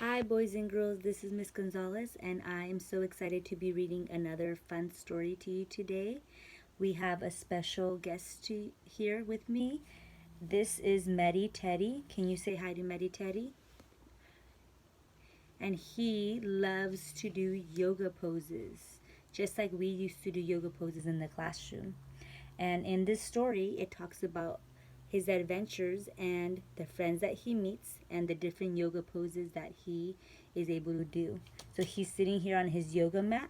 Hi, boys and girls. This is Miss Gonzalez, and I am so excited to be reading another fun story to you today. We have a special here with me. This is Meddy Teddy. Can you say hi to Meddy Teddy? And he loves to do yoga poses, just like we used to do yoga poses in the classroom. And in this story, it talks about his adventures and the friends that he meets and the different yoga poses that he is able to do. So he's sitting here on his yoga mat,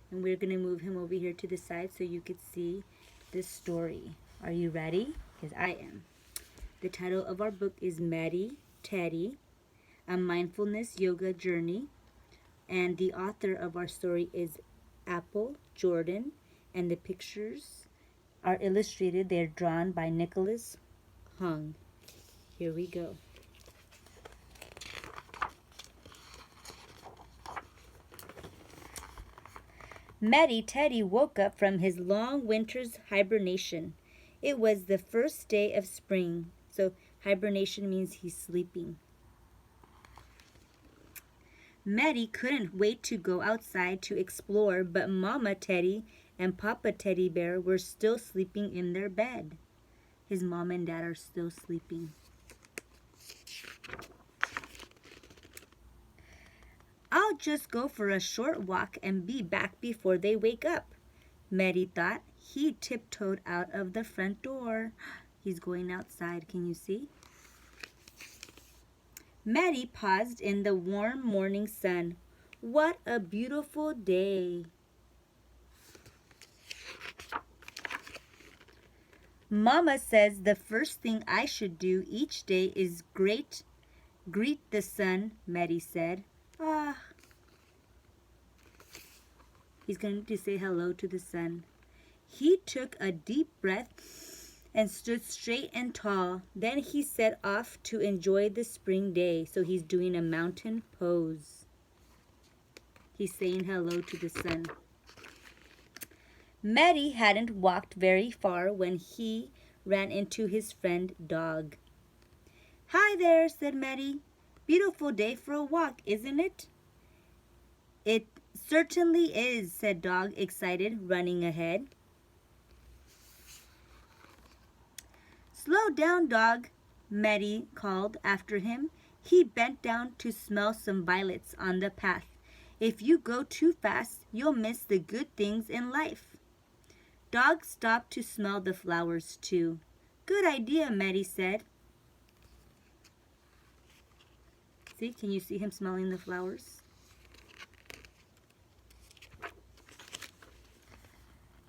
and we're going to move him over here to the side so you could see this story. Are you ready? Because I am. The title of our book is Meddy Teddy, a mindfulness yoga journey, and the author of our story is Apple Jordan, and the pictures are illustrated. They're drawn by Nicholas Hung. Here we go. Meddy Teddy woke up from his long winter's hibernation. It was the first day of spring. So hibernation means he's sleeping. Meddy couldn't wait to go outside to explore, but Mama Teddy and Papa Teddy Bear were still sleeping in their bed. His mom and dad are still sleeping. I'll just go for a short walk and be back before they wake up, Meddy thought. He tiptoed out of the front door. He's going outside. Can you see? Meddy paused in the warm morning sun. What a beautiful day. Mama says the first thing I should do each day is greet the sun, Meddy said. Ah. He's going to say hello to the sun. He took a deep breath and stood straight and tall. Then he set off to enjoy the spring day. So he's doing a mountain pose. He's saying hello to the sun. Meddy hadn't walked very far when he ran into his friend Dog. Hi there, said Meddy. Beautiful day for a walk, isn't it? It certainly is, said Dog, excited, running ahead. Slow down, Dog, Meddy called after him. He bent down to smell some violets on the path. If you go too fast, you'll miss the good things in life. Dog stopped to smell the flowers too. Good idea, Meddy said. See, can you see him smelling the flowers?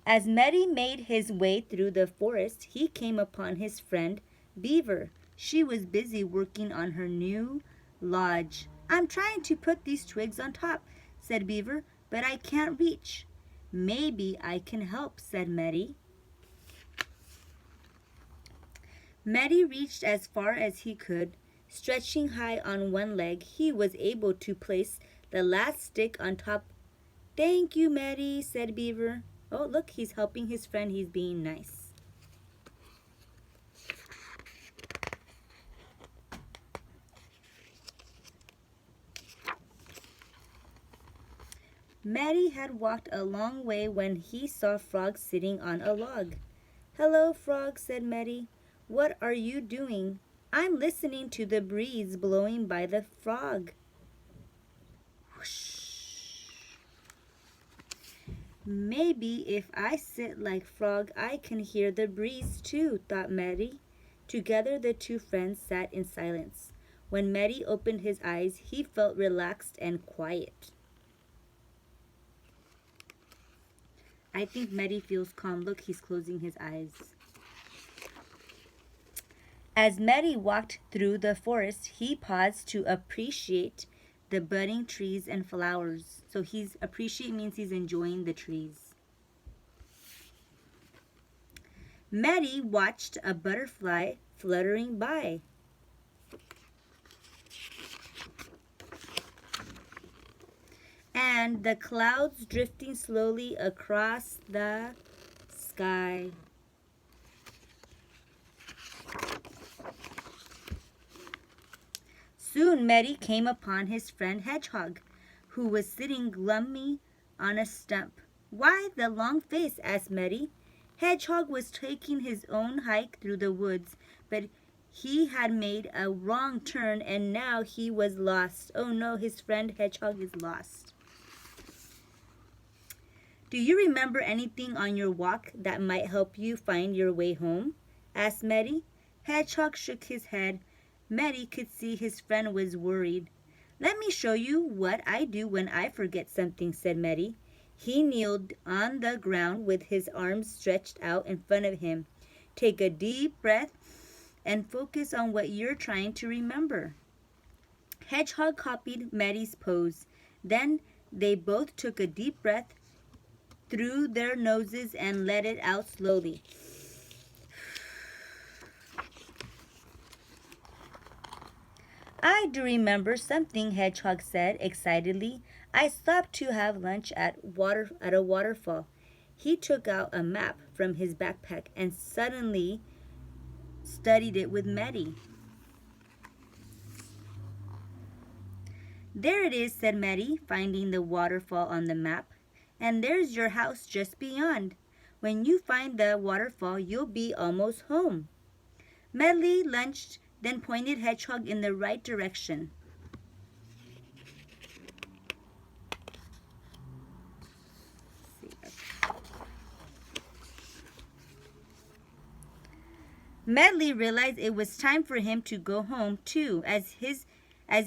As Meddy made his way through the forest, he came upon his friend Beaver. She was busy working on her new lodge. I'm trying to put these twigs on top, said Beaver, but I can't reach. Maybe I can help, said Meddy. Meddy reached as far as he could. Stretching high on one leg, he was able to place the last stick on top. Thank you, Meddy, said Beaver. Oh, look, he's helping his friend. He's being nice. Meddy had walked a long way when he saw Frog sitting on a log. Hello, Frog, said Meddy. What are you doing? I'm listening to the breeze blowing by the frog. Whoosh. Maybe if I sit like Frog, I can hear the breeze too, thought Meddy. Together the two friends sat in silence. When Meddy opened his eyes, he felt relaxed and quiet. I think Meddy feels calm. Look, he's closing his eyes. As Meddy walked through the forest, he paused to appreciate the budding trees and flowers. So appreciate means he's enjoying the trees. Meddy watched a butterfly fluttering by. And the clouds drifting slowly across the sky. Soon Meddy came upon his friend Hedgehog, who was sitting glumly on a stump. "Why the long face?" asked Meddy. Hedgehog was taking his own hike through the woods, but he had made a wrong turn and now he was lost. Oh no, his friend Hedgehog is lost. "Do you remember anything on your walk that might help you find your way home?" asked Meddy. Hedgehog shook his head. Meddy could see his friend was worried. "Let me show you what I do when I forget something," said Meddy. He kneeled on the ground with his arms stretched out in front of him. "Take a deep breath and focus on what you're trying to remember." Hedgehog copied Meddy's pose. Then they both took a deep breath through their noses and let it out slowly. "I do remember something," Hedgehog said excitedly. "I stopped to have lunch at a waterfall." He took out a map from his backpack and suddenly studied it with Meddy. "There it is," said Meddy, finding the waterfall on the map. "And there's your house just beyond. When you find the waterfall, you'll be almost home." Meddy lunched, then pointed Hedgehog in the right direction. Medley realized it was time for him to go home too. As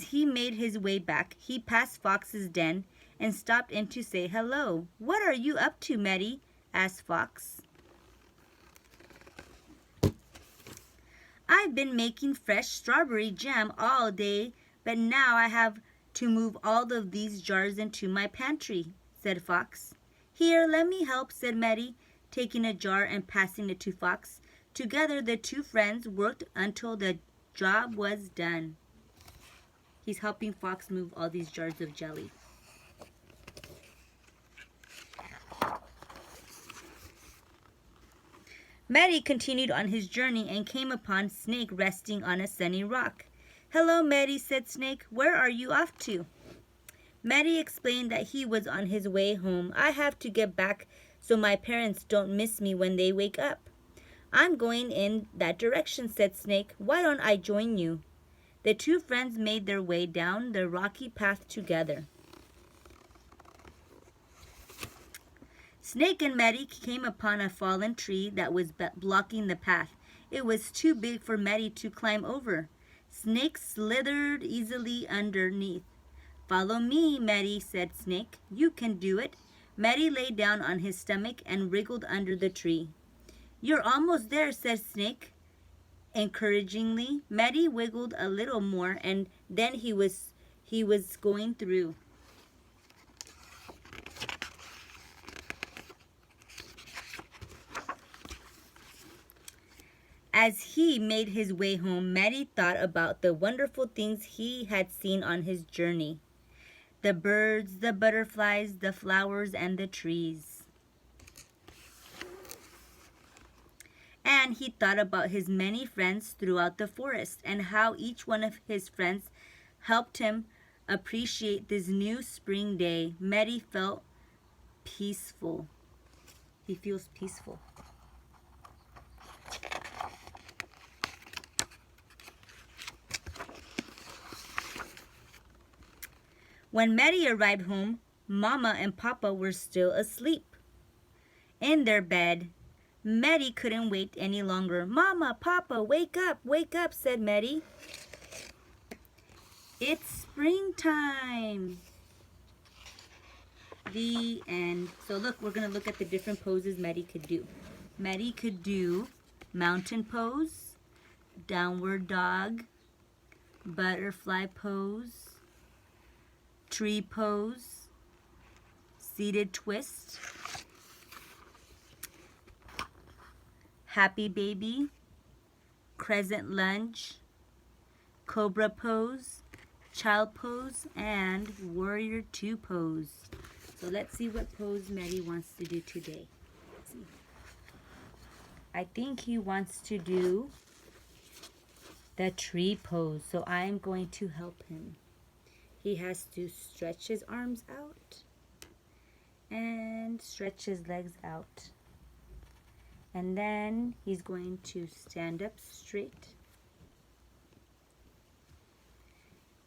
he made his way back, he passed Fox's den and stopped in to say hello. "What are you up to, Meddy?" asked Fox. "I've been making fresh strawberry jam all day, but now I have to move all of these jars into my pantry," said Fox. "Here, let me help," said Meddy, taking a jar and passing it to Fox. Together, the two friends worked until the job was done. He's helping Fox move all these jars of jelly. Meddy continued on his journey and came upon Snake resting on a sunny rock. "Hello, Meddy," said Snake. "Where are you off to?" Meddy explained that he was on his way home. "I have to get back so my parents don't miss me when they wake up." "I'm going in that direction," said Snake. "Why don't I join you?" The two friends made their way down the rocky path together. Snake and Meddy came upon a fallen tree that was blocking the path. It was too big for Meddy to climb over. Snake slithered easily underneath. "Follow me, Meddy," said Snake. "You can do it." Meddy lay down on his stomach and wriggled under the tree. "You're almost there," said Snake encouragingly. Meddy wiggled a little more and then he was going through. As he made his way home, Meddy thought about the wonderful things he had seen on his journey. The birds, the butterflies, the flowers, and the trees. And he thought about his many friends throughout the forest and how each one of his friends helped him appreciate this new spring day. Meddy felt peaceful. He feels peaceful. When Meddy arrived home, Mama and Papa were still asleep. In their bed, Meddy couldn't wait any longer. "Mama, Papa, wake up," said Meddy. "It's springtime." The end. So look, we're going to look at the different poses Meddy could do. Meddy could do mountain pose, downward dog, butterfly pose, tree pose, seated twist, happy baby, crescent lunge, cobra pose, child pose, and warrior two pose. So let's see what pose Meddy wants to do today. I think he wants to do the tree pose. So I'm going to help him. He has to stretch his arms out and stretch his legs out. And then he's going to stand up straight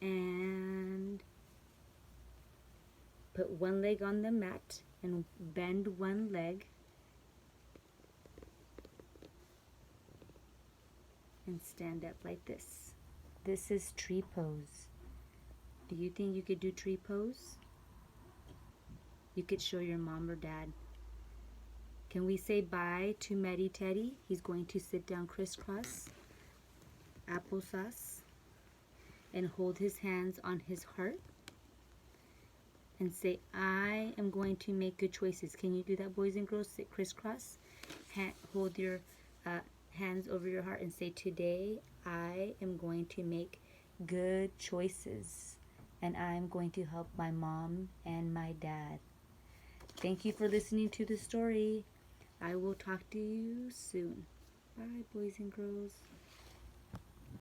and put one leg on the mat and bend one leg and stand up like this. This is tree pose. Do you think you could do tree pose? You could show your mom or dad. Can we say bye to Meddy Teddy? He's going to sit down crisscross, applesauce, and hold his hands on his heart and say, I am going to make good choices. Can you do that, boys and girls? Sit crisscross, hold your hands over your heart and say, today I am going to make good choices and I'm going to help my mom and my dad. Thank you for listening to the story. I will talk to you soon. Bye, boys and girls.